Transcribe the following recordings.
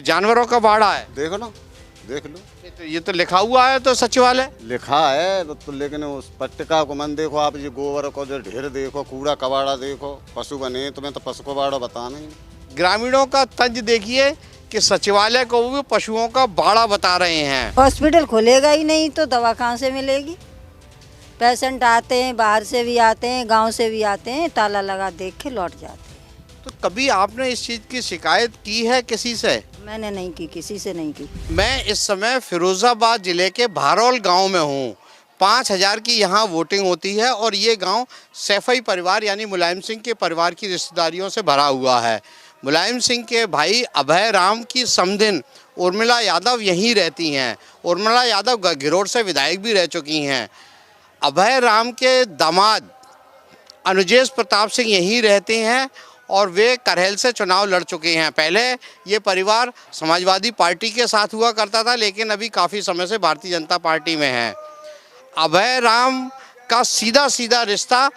ये जानवरों का बाड़ा है। देखो ना, देख लो। तो ये तो लिखा हुआ है तो सचिवालय लिखा है तो लेकिन उस पट्टिका को मन देखो आप, ये गोबर को जो ढेर देखो, कूड़ा कबाड़ा देखो, पशु बने तुम्हें तो पशु को बाड़ा बताना ही। ग्रामीणों का तंज देखिए कि सचिवालय को भी पशुओं का बाड़ा बता रहे हैं। हॉस्पिटल खुलेगा ही नहीं तो दवा कहाँ से मिलेगी? पेशेंट आते हैं, बाहर से भी आते हैं, गांव से भी आते हैं, ताला लगा देख के लौट जाते हैं। तो कभी आपने इस चीज़ की शिकायत की है किसी से? मैंने नहीं की, किसी से नहीं की। मैं इस समय फिरोजाबाद जिले के भारौल गांव में हूँ। 5000 की यहाँ वोटिंग होती है और ये गांव सैफई परिवार यानी मुलायम सिंह के परिवार की रिश्तेदारियों से भरा हुआ है। मुलायम सिंह के भाई अभय राम की समधिन उर्मिला यादव यहीं रहती हैं। उर्मिला यादव गिरोड से विधायक भी रह चुकी हैं। अभय राम के दामाद अनुजेश प्रताप सिंह यहीं रहते हैं और वे करहल से चुनाव लड़ चुके हैं। पहले ये परिवार समाजवादी पार्टी के साथ हुआ करता था, लेकिन अभी काफ़ी समय से भारतीय जनता पार्टी में है। अभय राम का सीधा सीधा रिश्ता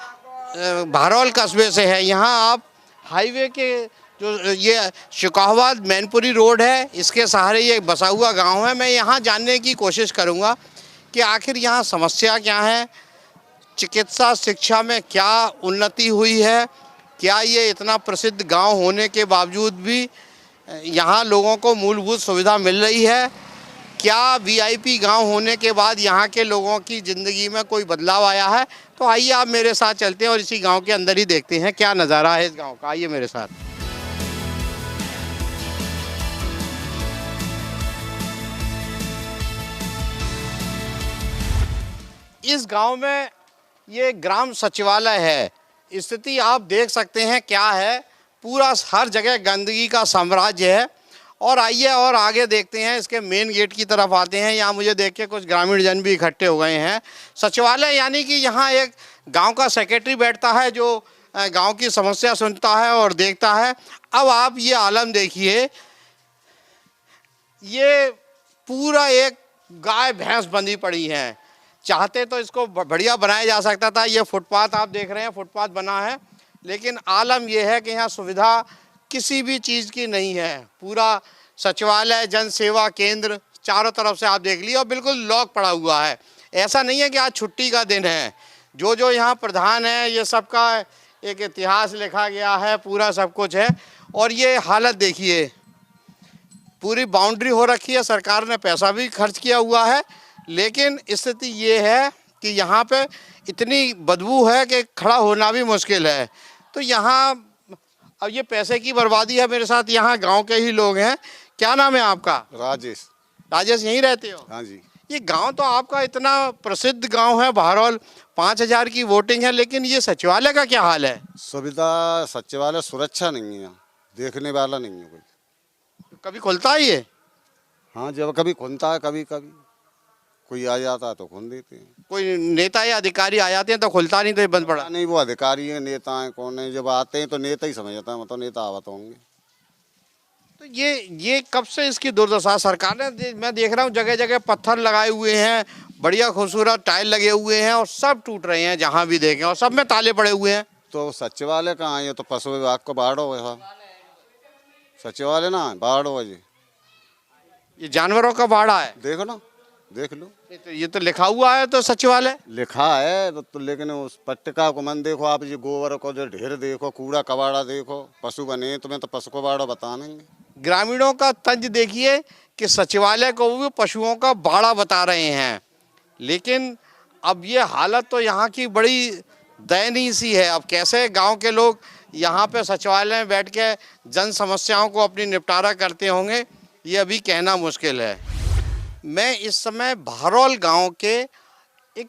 भारौल कस्बे से है। यहाँ आप हाईवे के जो ये शिकावाबाद मैनपुरी रोड है, इसके सहारे ये बसा हुआ गांव है। मैं यहाँ जानने की कोशिश करूँगा कि आखिर यहाँ समस्या क्या है, चिकित्सा शिक्षा में क्या उन्नति हुई है, क्या ये इतना प्रसिद्ध गांव होने के बावजूद भी यहाँ लोगों को मूलभूत सुविधा मिल रही है, क्या वीआईपी गांव होने के बाद यहाँ के लोगों की ज़िंदगी में कोई बदलाव आया है। तो आइए आप मेरे साथ चलते हैं और इसी गांव के अंदर ही देखते हैं क्या नज़ारा है इस गांव का। आइए मेरे साथ। इस गांव में ये ग्राम सचिवालय है। स्थिति आप देख सकते हैं क्या है, पूरा हर जगह गंदगी का साम्राज्य है। और आइए और आगे देखते हैं, इसके मेन गेट की तरफ आते हैं। यहाँ मुझे देख के कुछ ग्रामीण जन भी इकट्ठे हो गए हैं। सचिवालय यानी कि यहाँ एक गांव का सेक्रेटरी बैठता है जो गांव की समस्या सुनता है और देखता है। अब आप ये आलम देखिए, ये पूरा एक गाय भैंस बंधी पड़ी हैं। चाहते तो इसको बढ़िया बनाया जा सकता था। ये फुटपाथ आप देख रहे हैं, फुटपाथ बना है, लेकिन आलम यह है कि यहाँ सुविधा किसी भी चीज़ की नहीं है। पूरा सचिवालय जन सेवा केंद्र चारों तरफ से आप देख लीजिए और बिल्कुल लॉक पड़ा हुआ है। ऐसा नहीं है कि आज छुट्टी का दिन है। जो जो यहाँ प्रधान है, ये सबका एक इतिहास लिखा गया है, पूरा सब कुछ है। और ये हालत देखिए, पूरी बाउंड्री हो रखी है, सरकार ने पैसा भी खर्च किया हुआ है, लेकिन स्थिति ये है कि यहाँ पे इतनी बदबू है कि खड़ा होना भी मुश्किल है। तो यहाँ अब ये पैसे की बर्बादी है। मेरे साथ यहाँ गांव के ही लोग हैं। क्या नाम है आपका? राजेश। राजेश, यहीं रहते हो? हाँ जी। ये गांव तो आपका इतना प्रसिद्ध गांव है भारौल, 5000 की वोटिंग है, लेकिन ये सचिवालय का क्या हाल है? सुविधा सचिवालय सुरक्षा नहीं है, देखने वाला नहीं है कोई। कभी खुलता है ये? हाँ, जब कभी खुलता है, कभी कभी कोई आ जाता है तो खोल देते हैं। कोई नेता या अधिकारी आ जाते हैं तो खुलता नहीं, तो ये बंद पड़ा? नहीं, वो अधिकारी हैं, नेता हैं, कौन है, जब आते हैं तो नेता ही समझता है, मतलब नेता आवा तो होंगे। तो ये कब से इसकी दुर्दशा? सरकार ने, मैं देख रहा हूँ जगह जगह पत्थर लगाए हुए हैं, बढ़िया खूबसूरत टाइल लगे हुए हैं और सब टूट रहे हैं जहाँ भी देखें, और सब में ताले पड़े हुए हैं। तो सचिवालय कहाँ है? तो पशु विभाग को बाढ़ो है, सचिवालय ना बाढ़ो है। ये जानवरों का बाड़ा है। देखो ना, देख लो। तो ये तो लिखा हुआ है तो सचिवालय लिखा है तो लेकिन उस पट्टिका को मन देखो आप, ये गोबर को जो ढेर देखो, कूड़ा कबाड़ा देखो, पशु बने तुम्हें तो पशु को बाड़ा बताना ही। ग्रामीणों का तंज देखिए कि सचिवालय को भी पशुओं का बाड़ा बता रहे हैं, लेकिन अब ये हालत तो यहाँ की बड़ी दयनीय सी है। अब कैसे गांव के लोग यहाँ पे सचिवालय में बैठ के जन समस्याओं को अपनी निपटारा करते होंगे, ये अभी कहना मुश्किल है। मैं इस समय भारौल गांव के एक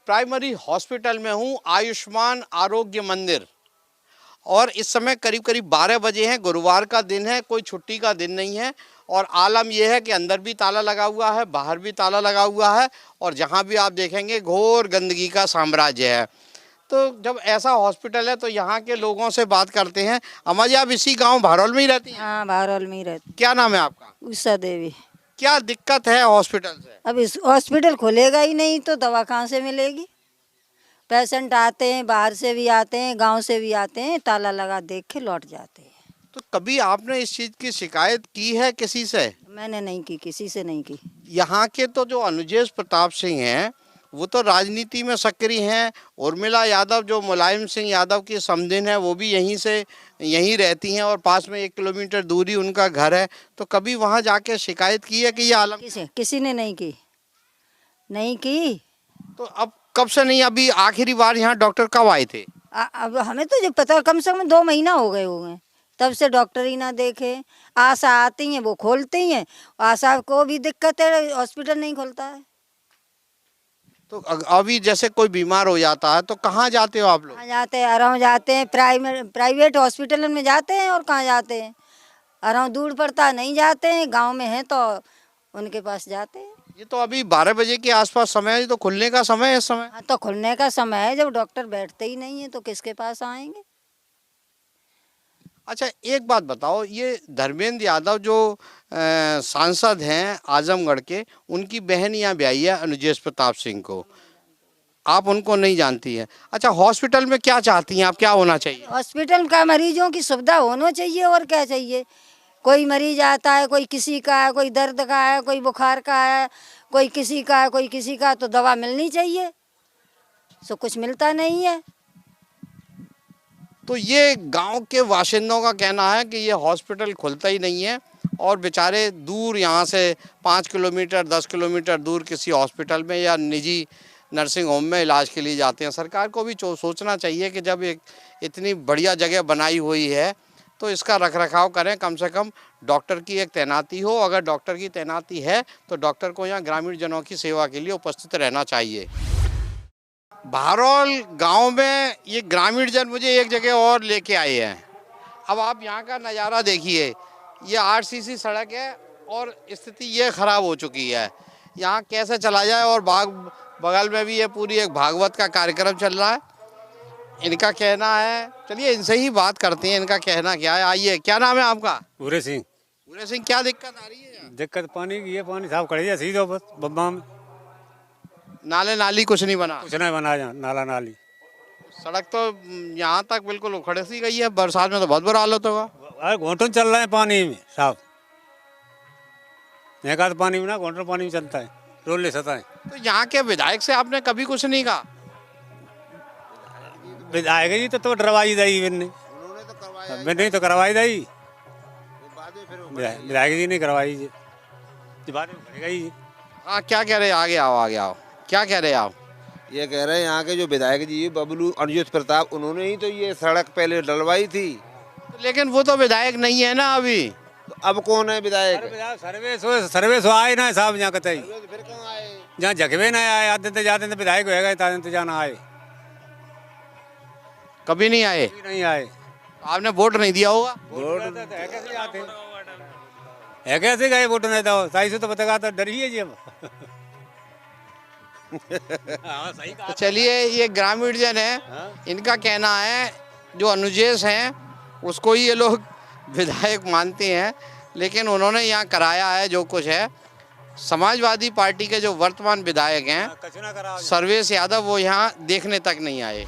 प्राइमरी हॉस्पिटल में हूँ, आयुष्मान आरोग्य मंदिर, और इस समय करीब करीब 12 बजे हैं। गुरुवार का दिन है, कोई छुट्टी का दिन नहीं है। और आलम यह है कि अंदर भी ताला लगा हुआ है, बाहर भी ताला लगा हुआ है, और जहाँ भी आप देखेंगे घोर गंदगी का साम्राज्य है। तो जब ऐसा हॉस्पिटल है तो यहाँ के लोगों से बात करते हैं। अम्मा जी, आप इसी गाँव भारौल में ही रहती हैं? हाँ, भारौल में ही रहती। क्या नाम है आपका? उषा देवी। क्या दिक्कत है हॉस्पिटल से? अब इस हॉस्पिटल खुलेगा ही नहीं तो दवा कहाँ से मिलेगी? पेशेंट आते हैं, बाहर से भी आते हैं, गांव से भी आते हैं, ताला लगा देख के लौट जाते हैं। तो कभी आपने इस चीज़ की शिकायत की है किसी से? मैंने नहीं की, किसी से नहीं की। यहाँ के तो जो अनुजेश प्रताप सिंह हैं वो तो राजनीति में सक्रिय हैं। उर्मिला यादव जो मुलायम सिंह यादव की समधिन है वो भी यहीं रहती हैं और पास में 1 किलोमीटर दूरी उनका घर है। तो कभी वहाँ जाके शिकायत की है कि ये आलम? किसी ने नहीं की, नहीं की। तो अब कब से नहीं, अभी आखिरी बार यहाँ डॉक्टर कब आए थे? अब हमें तो जो पता, कम से कम 2 महीना हो गए होंगे, तब से डॉक्टर ही ना देखे। आशा आती हैं वो खोलती हैं, आशा को भी दिक्कत है, हॉस्पिटल नहीं खोलता है। तो अभी जैसे कोई बीमार हो जाता है तो कहाँ जाते हो आप लोग? कहाँ जाते हैं? आराम जाते हैं, प्राइवेट हॉस्पिटल में जाते हैं। और कहाँ जाते हैं? आराम दूर पड़ता है, नहीं जाते हैं। गांव में हैं तो उनके पास जाते हैं। ये तो अभी 12 बजे के आसपास समय है, ये तो खुलने का समय है इस समय। हाँ, तो खुलने का समय है, जब डॉक्टर बैठते ही नहीं है तो किसके पास आएंगे? अच्छा एक बात बताओ, ये धर्मेंद्र यादव जो सांसद हैं आजमगढ़ के, उनकी बहन यहाँ ब्याही है अनुजेश प्रताप सिंह को, आप उनको नहीं जानती हैं। अच्छा हॉस्पिटल में क्या चाहती हैं आप, क्या होना चाहिए? हॉस्पिटल का मरीजों की सुविधा होना चाहिए, और क्या चाहिए? कोई मरीज आता है, कोई किसी का है, कोई दर्द का है, कोई बुखार का है, कोई किसी का है, कोई किसी का, तो दवा मिलनी चाहिए। सो कुछ मिलता नहीं है। तो ये गांव के बाशिंदों का कहना है कि ये हॉस्पिटल खुलता ही नहीं है और बेचारे दूर यहाँ से 5 किलोमीटर 10 किलोमीटर दूर किसी हॉस्पिटल में या निजी नर्सिंग होम में इलाज के लिए जाते हैं। सरकार को भी सोचना चाहिए कि जब एक इतनी बढ़िया जगह बनाई हुई है तो इसका रखरखाव करें, कम से कम डॉक्टर की एक तैनाती हो। अगर डॉक्टर की तैनाती है तो डॉक्टर को यहाँ ग्रामीण जनों की सेवा के लिए उपस्थित रहना चाहिए। भारौल गांव में ये ग्रामीण जन मुझे एक जगह और लेके आए हैं। अब आप यहाँ का नज़ारा देखिए, ये आरसीसी सड़क है और स्थिति ये ख़राब हो चुकी है, यहाँ कैसे चला जाए। और बगल में भी ये पूरी एक भागवत का कार्यक्रम चल रहा है। इनका कहना है, चलिए इनसे ही बात करते हैं, इनका कहना क्या है। आइए, क्या नाम है आपका? पूरे सिंह। पूरे सिंह, क्या दिक्कत आ रही है? दिक्कत पानी की, ये पानी साफ कर दिया सीधो बस बब्बा में। नाले नाली कुछ नहीं बना? कुछ नहीं बना जा, नाला नाली। सड़क तो यहाँ तक बिल्कुल उखड़ सी गई है, बरसात में तो बहुत बुरा हालत होगा। अरे घोंटन चल रहा है पानी में साफ, यहाँ का तो पानी में ना घोंटन पानी में चलता है, रोल ले सकता है। तो यहाँ के विधायक से आपने कभी कुछ नहीं कहा? विधायक जी तो डरवाई दी मैंने, नहीं तो करवाई दी, विधायक जी ने करवाई जी, बाद में करेगा ही। हाँ, क्या कह रहे हैं? आगे आओ, क्या कह रहे हैं आप? ये कह रहे हैं यहाँ के जो विधायक जी बबलू अनुजेश प्रताप, उन्होंने ही तो ये सड़क पहले डलवाई थी। लेकिन वो तो विधायक नहीं है ना अभी। तो अब कौन है विधायक? सर्वे सो आए ना साहब, यहाँ कतई फिर कौन आए? जहाँ जगवे ना आए, आते थे जाते थे, विधायक होएगा ताते जाना आए, कभी नहीं आए। नहीं आए। आपने वोट नहीं दिया होगा? कैसे आते है, कैसे गए वोट नहीं दो, सही से तो बतागा तो डर ही है जी अब। तो चलिए, ये ग्रामीण जन है, इनका कहना है जो अनुजेश हैं उसको ही ये लोग विधायक मानते हैं, लेकिन उन्होंने यहाँ कराया है जो कुछ है। समाजवादी पार्टी के जो वर्तमान विधायक हैं सर्वेश यादव, वो यहाँ देखने तक नहीं आए।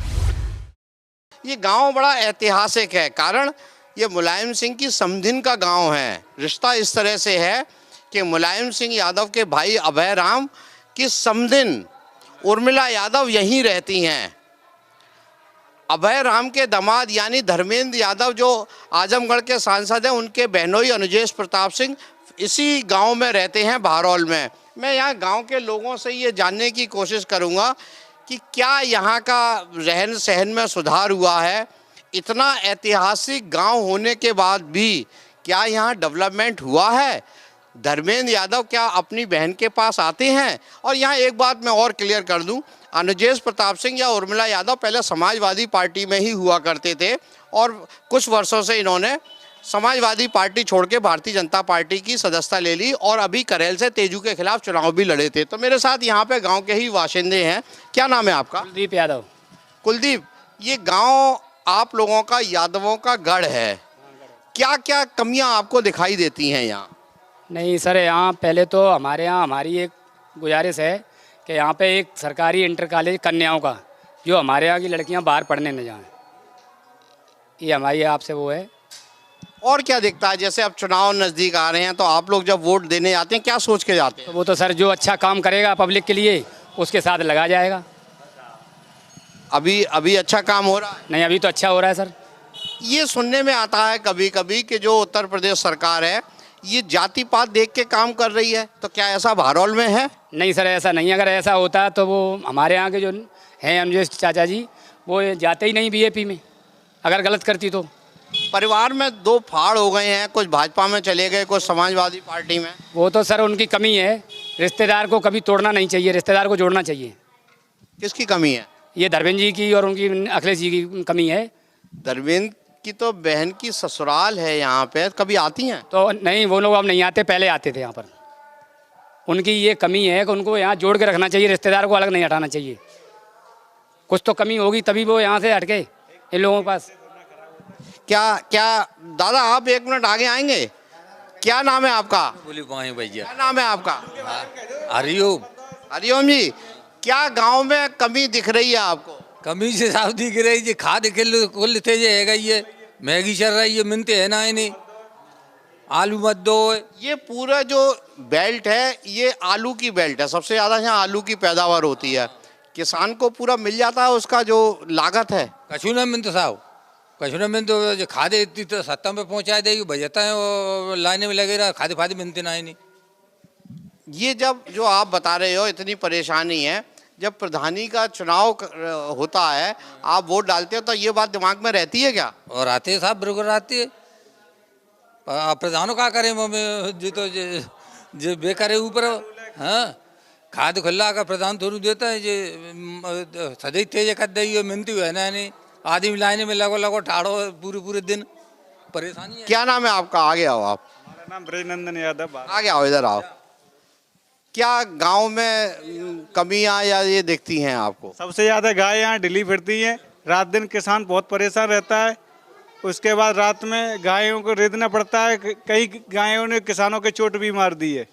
ये गांव बड़ा ऐतिहासिक है, कारण ये मुलायम सिंह की समधिन का गांव है। रिश्ता इस तरह से है कि मुलायम सिंह यादव के भाई अभय राम की समधिन उर्मिला यादव यहीं रहती हैं। अभय राम के दामाद यानी धर्मेंद्र यादव जो आजमगढ़ के सांसद हैं, उनके बहनोई अनुजेश प्रताप सिंह इसी गांव में रहते हैं, भारौल में। मैं यहाँ गांव के लोगों से ये जानने की कोशिश करूँगा कि क्या यहाँ का रहन सहन में सुधार हुआ है। इतना ऐतिहासिक गांव होने के बाद भी क्या यहाँ डेवलपमेंट हुआ है? धर्मेंद्र यादव क्या अपनी बहन के पास आते हैं? और यहाँ एक बात मैं और क्लियर कर दूं, अनुजेश प्रताप सिंह या उर्मिला यादव पहले समाजवादी पार्टी में ही हुआ करते थे और कुछ वर्षों से इन्होंने समाजवादी पार्टी छोड़ के भारतीय जनता पार्टी की सदस्यता ले ली और अभी करेल से तेजू के खिलाफ चुनाव भी लड़े थे। तो मेरे साथ यहाँ पे गांव के ही बाशिंदे हैं। क्या नाम है आपका? कुलदीप यादव। कुलदीप, ये गांव आप लोगों का यादवों का गढ़ है, क्या क्या कमियां आपको दिखाई देती हैं यहाँ? नहीं सर, यहाँ पहले तो हमारे यहाँ हमारी एक गुजारिश है कि यहाँ पे एक सरकारी इंटर कॉलेज कन्याओं का, जो हमारे यहाँ की लड़कियाँ बाहर पढ़ने न जाएं, ये हमारी आपसे वो है। और क्या दिखता है, जैसे अब चुनाव नज़दीक आ रहे हैं तो आप लोग जब वोट देने जाते हैं क्या सोच के जाते तो हैं? वो तो सर जो अच्छा काम करेगा पब्लिक के लिए उसके साथ लगा जाएगा। अभी अभी अच्छा काम हो रहा है? नहीं, अभी तो अच्छा हो रहा है सर। ये सुनने में आता है कभी कभी कि जो उत्तर प्रदेश सरकार है ये जाति पात देख के काम कर रही है, तो क्या ऐसा बहरौल में है? नहीं सर, ऐसा नहीं। अगर ऐसा होता तो वो हमारे यहाँ के जो हैं अनुजय चाचा जी वो जाते ही नहीं बीजेपी में, अगर गलत करती तो। परिवार में दो फाड़ हो गए हैं, कुछ भाजपा में चले गए, कुछ समाजवादी पार्टी में। वो तो सर उनकी कमी है। रिश्तेदार को कभी तोड़ना नहीं चाहिए, रिश्तेदार को जोड़ना चाहिए। किसकी कमी है? ये धर्मेंद्र जी की और उनकी अखिलेश जी की कमी है। धर्मेंद्र की तो बहन की ससुराल है यहाँ पे, कभी आती हैं? तो नहीं, वो लोग अब नहीं आते, पहले आते थे यहाँ पर। उनकी ये कमी है कि उनको यहाँ जोड़ के रखना चाहिए, रिश्तेदार को अलग नहीं हटाना चाहिए। कुछ तो कमी होगी तभी वो यहाँ से हटके इन लोगों के पास। क्या क्या दादा आप एक मिनट आगे आएंगे? क्या नाम है आपका? बोली पाए भैया। क्या नाम है आपका? हरिओम। हरिओम जी, क्या गांव में कमी दिख रही है आपको? कमी से साफ दिख रही है, खाद कुल थे जे है ये महंगी चल रही है, मिलते है ना इन्हें। आलू मत दो। ये पूरा जो बेल्ट है ये आलू की बेल्ट है, सबसे ज़्यादा यहाँ आलू की पैदावार होती है। किसान को पूरा मिल जाता है उसका जो लागत है? कछु न मिलते साहब, कछु न मिलते। जो खादे इतनी तो सत्ता में पहुँचा देगी, बजता है वो लाइने में लगे रहा, खादे फादे मिलते ना इन्हें। ये जब जो आप बता रहे हो इतनी परेशानी है, जब प्रधानी का चुनाव होता है आप वोट डालते हो तो ये बात दिमाग में रहती है क्या? और आते हैं साहब, बिल्कुल आती है। प्रधानों का करें मम्मी जी, तो जो बेकार है ऊपर। हाँ, खाद खुला का प्रधान थोड़ी देता है जे सदैव तेज कर दी मिलती है ना नहीं। आदमी लाइने में लगो लगो ठाड़ो पूरे पूरे दिन, परेशानी है। क्या नाम है आपका? आगे आओ आप। हमारा नाम ब्रजनंदन यादव। आगे आओ, इधर आओ। क्या गांव में कमियां या ये दिखती हैं आपको? सबसे ज़्यादा गाय यहाँ ढीली फिरती हैं, रात दिन किसान बहुत परेशान रहता है। उसके बाद रात में गायों को रेदना पड़ता है, कई गायों ने किसानों के चोट भी मार दी है।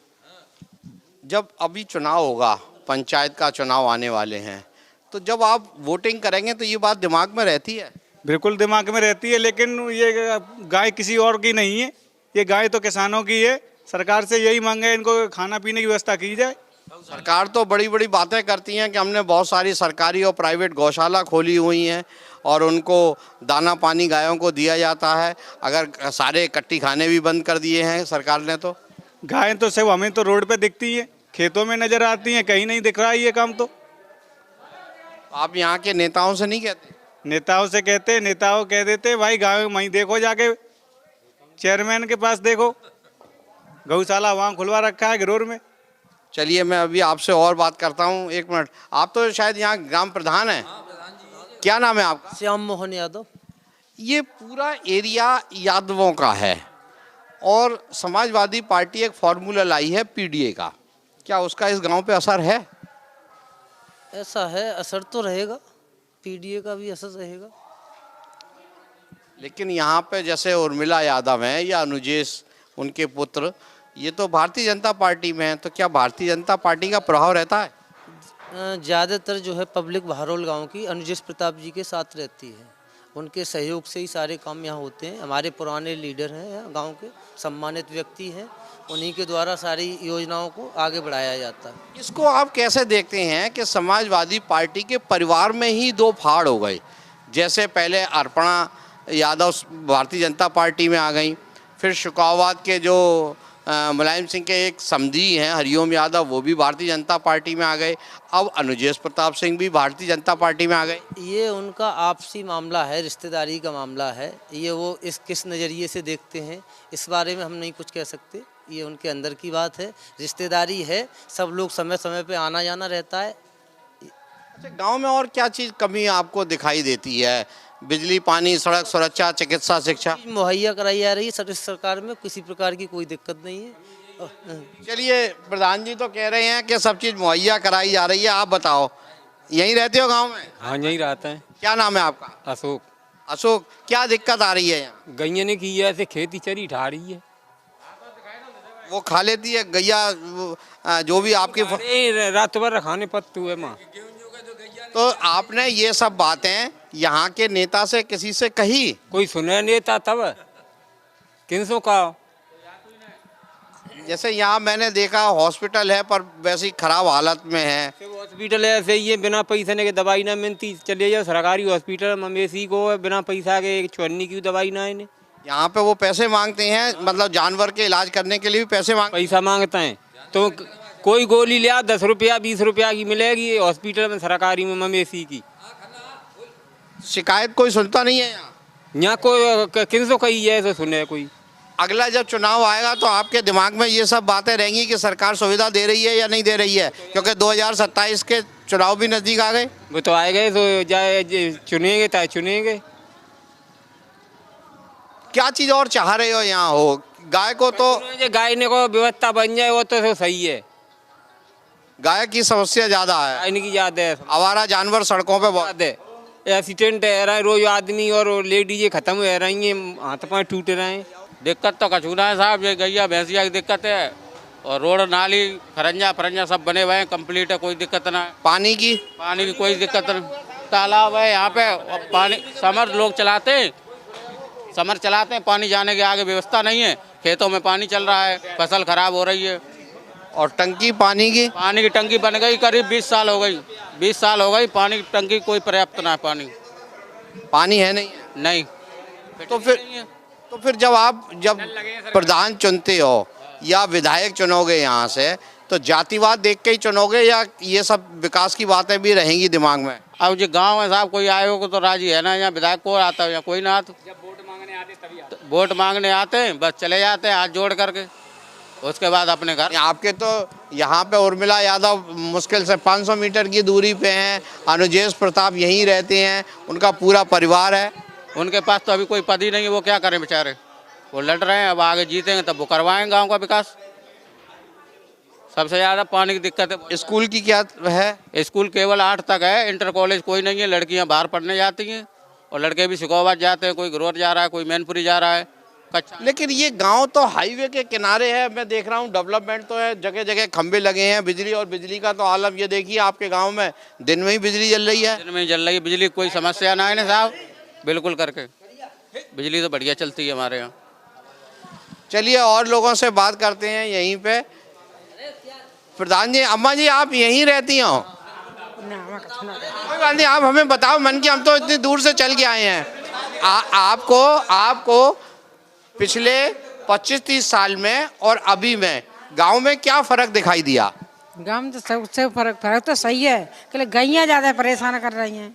जब अभी चुनाव होगा, पंचायत का चुनाव आने वाले हैं, तो जब आप वोटिंग करेंगे तो ये बात दिमाग में रहती है? बिल्कुल दिमाग में रहती है, लेकिन ये गाय किसी और की नहीं है, ये गाय तो किसानों की है। सरकार से यही मांग है इनको खाना पीने की व्यवस्था की जाए। सरकार तो बड़ी बड़ी बातें करती हैं कि हमने बहुत सारी सरकारी और प्राइवेट गौशाला खोली हुई हैं और उनको दाना पानी गायों को दिया जाता है। अगर सारे कट्टी खाने भी बंद कर दिए हैं सरकार ने तो। गाय तो सब हमें तो रोड पे दिखती है, खेतों में नजर आती हैं, कहीं नहीं दिख रहा है ये काम। तो आप यहाँ के नेताओं से नहीं कहते? नेताओं से कहते, नेताओं कह देते भाई गाय वहीं देखो, जाके चेयरमैन के पास देखो, गौशाला वहाँ खुलवा रखा है गिरोर में। चलिए मैं अभी आपसे और बात करता हूँ, एक मिनट। आप तो शायद यहाँ ग्राम प्रधान हैं। क्या नाम है आपका? श्याम मोहन यादव। ये पूरा एरिया यादवों का है और समाजवादी पार्टी एक फॉर्मूला लाई है पीडीए का, क्या उसका इस गांव पे असर है? ऐसा है, असर तो रहेगा, पीडीए का भी असर रहेगा। लेकिन यहाँ पे जैसे उर्मिला यादव हैं या अनुजेश उनके पुत्र, ये तो भारतीय जनता पार्टी में हैं, तो क्या भारतीय जनता पार्टी का प्रभाव रहता है? ज़्यादातर जो है पब्लिक बहरौल गांव की अनुजेश प्रताप जी के साथ रहती है, उनके सहयोग से ही सारे काम यहाँ होते हैं। हमारे पुराने लीडर हैं गांव के, सम्मानित व्यक्ति हैं, उन्हीं के द्वारा सारी योजनाओं को आगे बढ़ाया जाता है। इसको आप कैसे देखते हैं कि समाजवादी पार्टी के परिवार में ही दो फाड़ हो गए? जैसे पहले अर्पणा यादव भारतीय जनता पार्टी में आ गई, फिर शुकावाद के जो मुलायम सिंह के एक समधी हैं हरिओम यादव, वो भी भारतीय जनता पार्टी में आ गए, अब अनुजेश प्रताप सिंह भी भारतीय जनता पार्टी में आ गए। ये उनका आपसी मामला है, रिश्तेदारी का मामला है। ये वो इस किस नज़रिए से देखते हैं इस बारे में हम नहीं कुछ कह सकते, ये उनके अंदर की बात है। रिश्तेदारी है, सब लोग समय समय पे आना जाना रहता है। अच्छा, गांव में और क्या चीज़ कमी आपको दिखाई देती है? बिजली, पानी, सड़क सुरक्षा, चिकित्सा, शिक्षा मुहैया कराई जा रही है सरकार में, किसी प्रकार की कोई दिक्कत नहीं है। चलिए, प्रधान जी तो कह रहे हैं कि सब चीज़ मुहैया कराई जा रही है, आप बताओ, यहीं रहते हो गांव में? हाँ, यहीं रहते हैं। क्या नाम है आपका? अशोक। अशोक, क्या दिक्कत आ रही है यहाँ? गैया ने की है, ऐसे खेती चरी ठा रही है, वो खा लेती है गैया जो भी आपकी रात भर खाने पत्तू है माँ। तो आपने ये सब बातें यहाँ के नेता से किसी से कही? कोई सुने नेता तब किन का जैसे यहाँ मैंने देखा हॉस्पिटल है पर वैसी खराब हालत में है। हॉस्पिटल ऐसे ही है, बिना पैसे के दवाई ना मिलती। चले जाओ सरकारी हॉस्पिटल मवेशी को, बिना पैसा के एक चुन्नी की दवाई ना है। यहाँ पे वो पैसे मांगते हैं, मतलब जानवर के इलाज करने के लिए भी पैसा मांगते हैं। तो कोई गोली ले 10 रुपया 20 रुपया की मिलेगी हॉस्पिटल में सरकारी में मवेशी की। शिकायत कोई सुनता नहीं है यहाँ कोई किन कही है ऐसे सुने कोई। अगला जब चुनाव आएगा तो आपके दिमाग में ये सब बातें रहेंगी कि सरकार सुविधा दे रही है या नहीं दे रही है, क्योंकि 2027 के चुनाव भी नजदीक आ गए। वो तो आए गए तो जाए चुनेंगे तो चुनेंगे। क्या चीज और चाह रहे हो यहाँ हो? गाय को तो गाय ने को व्यवस्था बन जाए वो तो सही है। गाय की समस्या ज्यादा है, गाय की ज्यादा है, आवारा जानवर सड़कों पे बहुत है। एक्सीडेंट है रहा है, रोज आदमी और लेडीज खत्म हो रही हैं, हाथ पाँव टूट रहे हैं। दिक्कत तो कचूना है साहब, ये गैया भैंसिया की दिक्कत है और रोड नाली खरंजा फरंजा सब बने हुए हैं, कंप्लीट है, कोई दिक्कत ना है। पानी की कोई दिक्कत नहीं। तालाब है यहाँ पे, पानी समर लोग चलाते हैं, पानी जाने के आगे व्यवस्था नहीं है। खेतों में पानी चल रहा है, फसल खराब हो रही है। और टंकी पानी की टंकी बन गई करीब 20 साल हो गई, 20 साल हो गई, पानी की टंकी कोई पर्याप्त ना है। पानी है नहीं। तो फिर जब प्रधान चुनते हो या विधायक चुनोगे यहाँ से, तो जातिवाद देख के ही चुनोगे या ये सब विकास की बातें भी रहेंगी दिमाग में? अब जो गांव में साहब कोई आए हो तो राजी है ना, यहाँ विधायक को आता है या कोई ना आता। जब वोट मांगने आते हैं बस चले जाते हैं हाथ जोड़ करके, उसके बाद अपने घर। आपके तो यहाँ पे उर्मिला यादव मुश्किल से 500 मीटर की दूरी पे हैं, अनुजेश प्रताप यहीं रहते हैं, उनका पूरा परिवार है। उनके पास तो अभी कोई पद ही नहीं है, वो क्या करें बेचारे, वो लड़ रहे हैं। अब आगे जीतेंगे तब वो करवाएंगे गांव का विकास। सबसे ज़्यादा पानी की दिक्कत है। स्कूल की क्या है? स्कूल केवल 8 तक है, इंटर कॉलेज कोई नहीं है। लड़कियां बाहर पढ़ने जाती हैं और लड़के भी सिकोबाद जाते हैं, कोई ग्रोथ जा रहा है, कोई मैनपुरी जा रहा है। लेकिन ये गांव तो हाईवे के किनारे है, मैं देख रहा हूँ डेवलपमेंट तो है, जगह जगह खंबे लगे हैं बिजली। और बिजली का तो आलम ये देखिए आपके गाँव में दिन में ही बिजली जल रही है। दिन में ही जल रही है बिजली, कोई समस्या ना है ना साहब, बिल्कुल करके बिजली तो बढ़िया चलती है हमारे यहाँ। चलिए और लोगों से बात करते हैं यहीं पे। प्रधान जी, अम्मा जी आप यहीं रहती हो? कोई बात नहीं, आप हमें बताओ मन की, हम तो इतनी दूर से चल के आए हैं। आपको पिछले 25-30 साल में और अभी में गांव में क्या फर्क दिखाई दिया? गांव में तो सबसे फर्क तो सही है कि गैया ज्यादा परेशान कर रही हैं।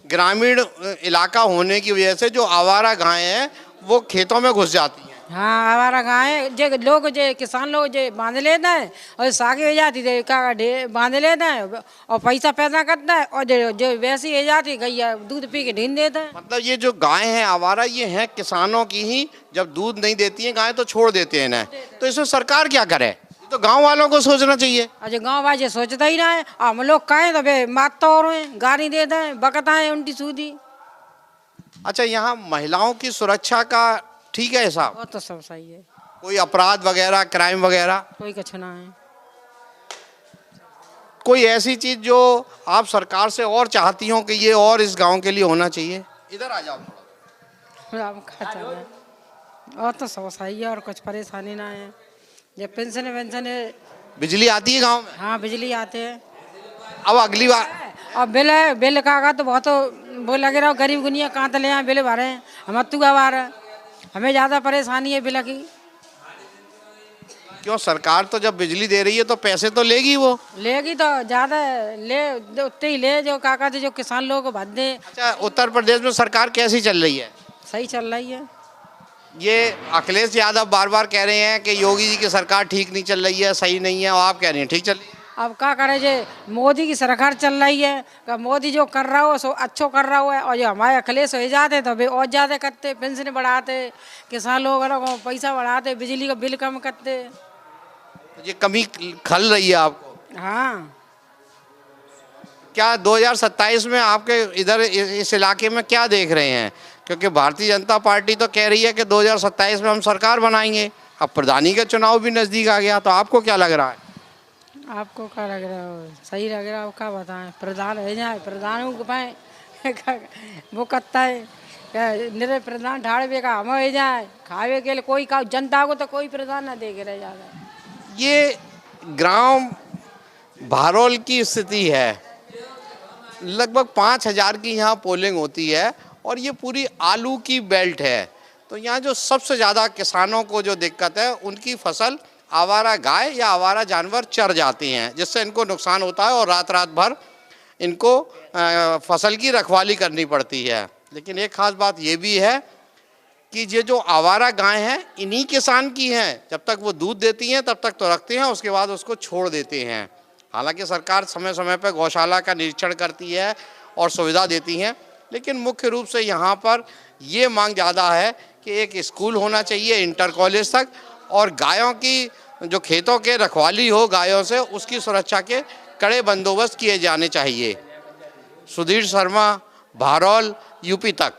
ग्रामीण इलाका होने की वजह से जो आवारा गायें हैं वो खेतों में घुस जाती हैं। हाँ, आवारा गायें जो लोग जो किसान लोग जो बांध लेते हैं और सागी हो जाती है, का बांध लेते हैं और पैसा पैदा करता है, और जो वैसी हो जाती गैया दूध पी के ढीन देता है। मतलब ये जो गाय हैं आवारा, ये हैं किसानों की ही, जब दूध नहीं देती हैं गाय तो छोड़ देते हैं ना। तो इसमें सरकार क्या करे? तो गांव वालों को सोचना चाहिए। अजय गांव वाले सोचता ही ना है, हम लोग कहें तो वे मारता और गाली देते हैं, बकता है उल्टी सूदी। अच्छा, यहाँ महिलाओं की सुरक्षा का ठीक है हिसाब? वो तो सब सही है, कोई अपराध वगैरह, क्राइम वगैरह कोई कुछ ना है। कोई ऐसी चीज जो आप सरकार से और चाहती हो कि ये और इस गांव के लिए होना चाहिए? इधर आ जाओ थोड़ा। और तो सब सही है और कुछ परेशानी ना है। ये पेंशन है, बिजली आती है गांव में? हाँ, बिजली आते हैं। अब अगली बार अब बिल का तो बहुत वो लगे रहो, गरीब गुनिया कहाँ तले हैं बिल भरे हैं, हम तू गवार है, हमें ज़्यादा परेशानी है बिल की। क्यों? सरकार तो जब बिजली दे रही है तो पैसे तो लेगी, वो लेगी तो ज़्यादा ले, उतने ही ले जो काका थे, जो किसान लोगों को भर दे। अच्छा, उत्तर प्रदेश में सरकार कैसी चल रही है? सही चल रही है। ये अखिलेश यादव बार बार कह रहे हैं कि योगी जी की सरकार ठीक नहीं चल रही है, सही नहीं है, और आप कह रही हैं ठीक चल रही है। अब क्या करे, जे मोदी की सरकार चल रही है, मोदी जो कर रहा हो सो अच्छो कर रहा हो है, और जो हमारे अखिलेश हो जाते तो वे और ज़्यादा करते, पेंशन बढ़ाते, किसान लोगों को पैसा बढ़ाते, बिजली का बिल कम करते। ये कमी खल रही है आपको? हाँ। क्या 2027 में आपके इधर इस इलाके में क्या देख रहे हैं? क्योंकि भारतीय जनता पार्टी तो कह रही है कि 2027 में हम सरकार बनाएंगे। अब प्रधानी का चुनाव भी नज़दीक आ गया, तो आपको क्या लग रहा है? आपको क्या लग रहा है? सही लग रहा है, क्या बताएं, प्रधान है जाए, प्रधान को पाए वो करता है, क्या निरे प्रधान ढाड़वे का हम हो जाए खावे के लिए कोई का जनता को तो कोई प्रधान ना दे के रह जाता। ये ग्राम भारोल की स्थिति है। लगभग 5000 की यहाँ पोलिंग होती है और ये पूरी आलू की बेल्ट है। तो यहाँ जो सबसे ज़्यादा किसानों को जो दिक्कत है, उनकी फसल आवारा गाय या आवारा जानवर चर जाती हैं, जिससे इनको नुकसान होता है और रात रात भर इनको फसल की रखवाली करनी पड़ती है। लेकिन एक ख़ास बात ये भी है कि ये जो आवारा गाय हैं इन्हीं किसान की हैं। जब तक वो दूध देती हैं तब तक तो रखते हैं, उसके बाद उसको छोड़ देते हैं। हालांकि सरकार समय समय पर गौशाला का निरीक्षण करती है और सुविधा देती हैं, लेकिन मुख्य रूप से यहाँ पर ये मांग ज़्यादा है कि एक स्कूल होना चाहिए इंटर कॉलेज तक, और गायों की जो खेतों के रखवाली हो गायों से, उसकी सुरक्षा के कड़े बंदोबस्त किए जाने चाहिए। सुधीर शर्मा, भारौल, यूपी तक।